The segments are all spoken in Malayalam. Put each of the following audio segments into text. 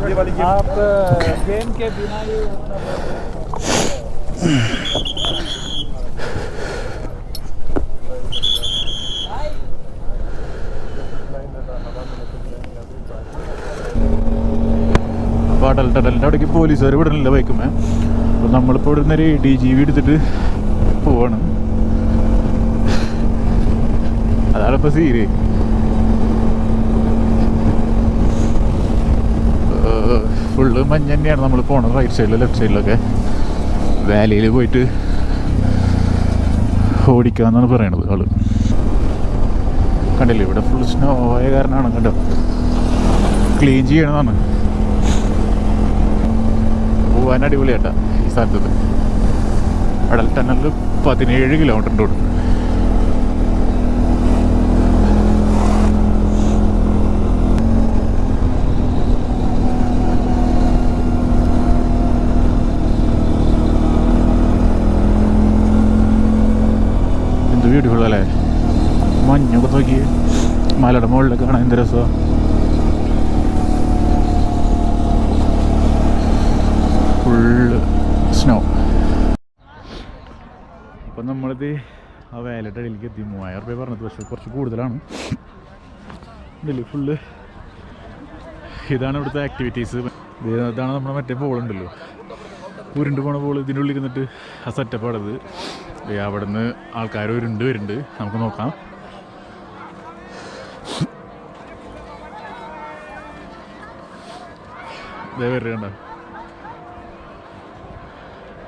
आप गेम के बिना ही അപ്പോൾ അടൽട്ടടലിൻ്റെ അവിടേക്ക് പോലീസുകാർ വിടണില്ല ബൈക്കുമേ. അപ്പോൾ നമ്മളിപ്പോൾ ഇവിടെ നിന്നൊരു DGV എടുത്തിട്ട് പോവാണ്. അതാണിപ്പോൾ സീര്. ഫുള്ള് മഞ്ഞ് തന്നെയാണ് നമ്മൾ പോണത്. റൈറ്റ് സൈഡിൽ ലെഫ്റ്റ് സൈഡിലൊക്കെ വാലിയിൽ പോയിട്ട് ഓടിക്കാമെന്നാണ് പറയണത് ആള്. കണ്ടില്ലേ ഇവിടെ ഫുൾ സ്നോ ആയ കാരണമാണ്. കണ്ടോ, ക്ലീൻ ചെയ്യണമെന്നാണ്. പോകാൻ അടിപൊളിയാട്ടാ ഈ സ്ഥലത്ത്. അടൽ ടണലിൽ 17 കിലോമീറ്ററിൻ്റെ ഉണ്ട്. എന്ത് ബ്യൂട്ടിഫുൾ അല്ലേ, മഞ്ഞൊക്കെ നോക്കി മലയുടെ മുകളിലൊക്കെ കാണാൻ എന്ത് രസമാണ്. Full snow. അപ്പം നമ്മളിത് ആ വേലയുടെ അടിയിലേക്ക് എത്തി. 3000 രൂപ പറഞ്ഞത്, പക്ഷേ കുറച്ച് കൂടുതലാണ്. ഇതിൽ ഫുള്ള് ഇതാണ് ഇവിടുത്തെ ആക്ടിവിറ്റീസ്. ഇതാണ് നമ്മുടെ മറ്റേ ബോളുണ്ടല്ലോ, ഉരുണ്ട് പോണ ബോൾ. ഇതിൻ്റെ ഉള്ളിൽ ഇരുന്നിട്ട് ആ സെറ്റപ്പാണത്. അവിടെ നിന്ന് ആൾക്കാർ ഉരുണ്ട് വരുന്നുണ്ട്. നമുക്ക് നോക്കാം. ഇതേ വരണ്ട,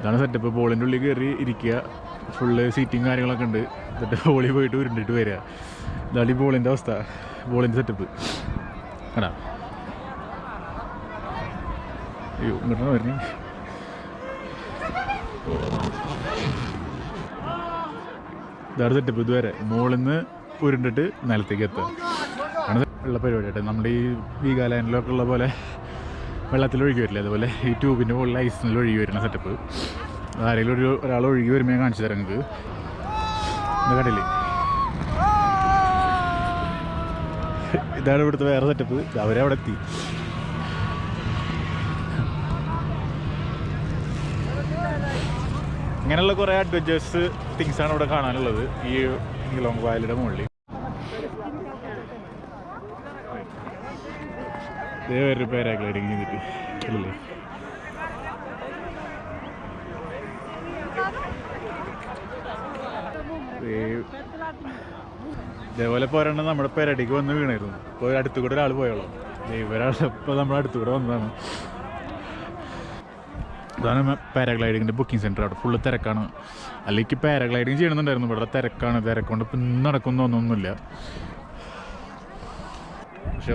ഇതാണ് സെറ്റപ്പ്. ബോളിൻ്റെ ഉള്ളിൽ കയറി ഇരിക്കുക, ഫുള്ള് സീറ്റിങ് കാര്യങ്ങളൊക്കെ ഉണ്ട്. എന്നിട്ട് ബോളിൽ പോയിട്ട് ഉരുണ്ടിട്ട് വരിക. ഇതാണ് ഈ ബോളിൻ്റെ അവസ്ഥ, ബോളിൻ്റെ സെറ്റപ്പ്. എടാ അയ്യോ, ഇങ്ങോട്ടാണ് വരുന്നത്. ഇതാണ് സെറ്റപ്പ്. ഇതുവരെ മുകളിൽ നിന്ന് ഉരുണ്ടിട്ട് നിലത്തേക്ക് എത്തുക ആണ് ഉള്ള പരിപാടിയായിട്ട്. നമ്മുടെ ഈ വീഗാലാൻഡിലൊക്കെ ഉള്ള പോലെ വെള്ളത്തിൽ ഒഴുകി വരില്ല, അതുപോലെ ഈ ട്യൂബിൻ്റെ മുകളിൽ ഐസിൽ ഒഴുകി വരുന്ന സെറ്റപ്പ്. ആരെങ്കിലും ഒരാൾ ഒഴുകി വരുമ്പോൾ ഞാൻ കാണിച്ചു തരാം നിങ്ങൾക്ക്. കണ്ടില്ലേ, ഇതാണ് ഇവിടുത്തെ വേറെ സെറ്റപ്പ്. അവരവിടെ എത്തി. ഇങ്ങനെയുള്ള കുറേ അഡ്വഞ്ചേഴ്സ് തിങ്സാണ് ഇവിടെ കാണാനുള്ളത് ഈ ലോങ് വാലിയുടെ മുകളിൽ. വേറൊരു പാരാഗ്ലൈഡിങ് ചെയ്തിട്ട് അല്ലേ. ഇതേപോലെ പോരാണ്ട് നമ്മുടെ പേരടിക്ക് വന്ന് വീണായിരുന്നു. ഇപ്പോൾ അടുത്തു കൂടെ ഒരാൾ പോയോളൂ. ഇവരാളിപ്പോൾ നമ്മുടെ അടുത്തു കൂടെ വന്നതാണ്. ഇതാണ് പാരാഗ്ലൈഡിങ്ങിൻ്റെ ബുക്കിംഗ് സെൻറ്റർ. അവിടെ ഫുള്ള് തിരക്കാണ്. അല്ലെങ്കിൽ പാരാഗ്ലൈഡിങ് ചെയ്യണമെന്നുണ്ടായിരുന്നു. ഇവിടെ തിരക്കാണ്. തിരക്കൊണ്ട് ഇപ്പം നടക്കുന്നൊന്നുമില്ല. പക്ഷെ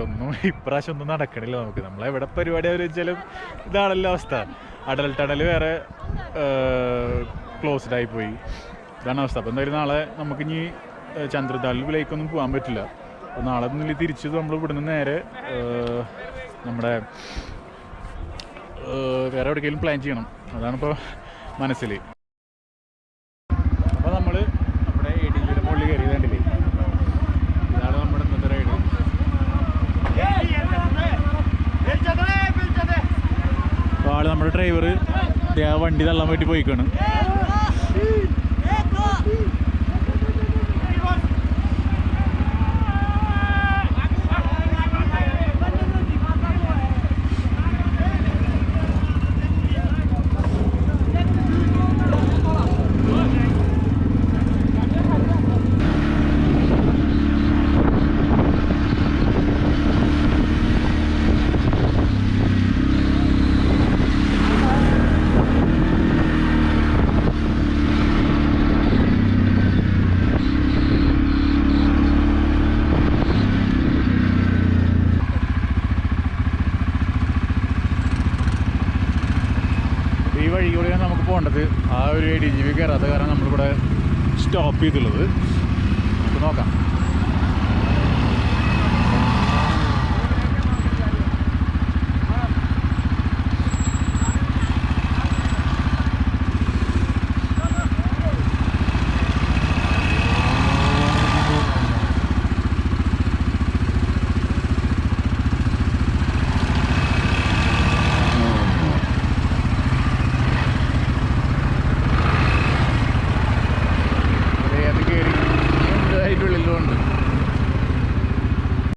ഇപ്രാവശ്യം ഒന്നും നടക്കണില്ല നമുക്ക്. നമ്മളെവിടെ പരിപാടി അവർ വെച്ചാലും ഇതാണല്ലോ അവസ്ഥ. അടൽ ടണൽ വേറെ ക്ലോസ്ഡ് ആയിപ്പോയി. ഇതാണ് അവസ്ഥ. അപ്പോൾ എന്തായാലും നാളെ നമുക്കിനി ചന്ദ്രതാലിലേക്കൊന്നും പോകാൻ പറ്റില്ല. അപ്പോൾ നാളെ ഒന്നില്ല തിരിച്ച് നമ്മൾ ഇവിടുന്ന് നേരെ നമ്മുടെ വേറെ എവിടേക്കെങ്കിലും പ്ലാൻ ചെയ്യണം. അതാണിപ്പോൾ മനസ്സിൽ. അപ്പോൾ നമ്മൾ നമ്മുടെ ADGയുടെ മുകളിൽ കയറി കണ്ടില്ലേ. ഇതാണ് നമ്മുടെ ഇന്നത്തെ റൈഡ്. അപ്പോൾ ആൾ നമ്മുടെ ഡ്രൈവർ വണ്ടി തള്ളാൻ വേണ്ടി പോയിക്കാണ്. വഴികൂടെയാണ് നമുക്ക് പോകേണ്ടത്. ആ ഒരു ADGV കയറാത്ത കാരണം നമ്മളിവിടെ സ്റ്റോപ്പ് ചെയ്തുള്ളത്. നമുക്ക് നോക്കാം.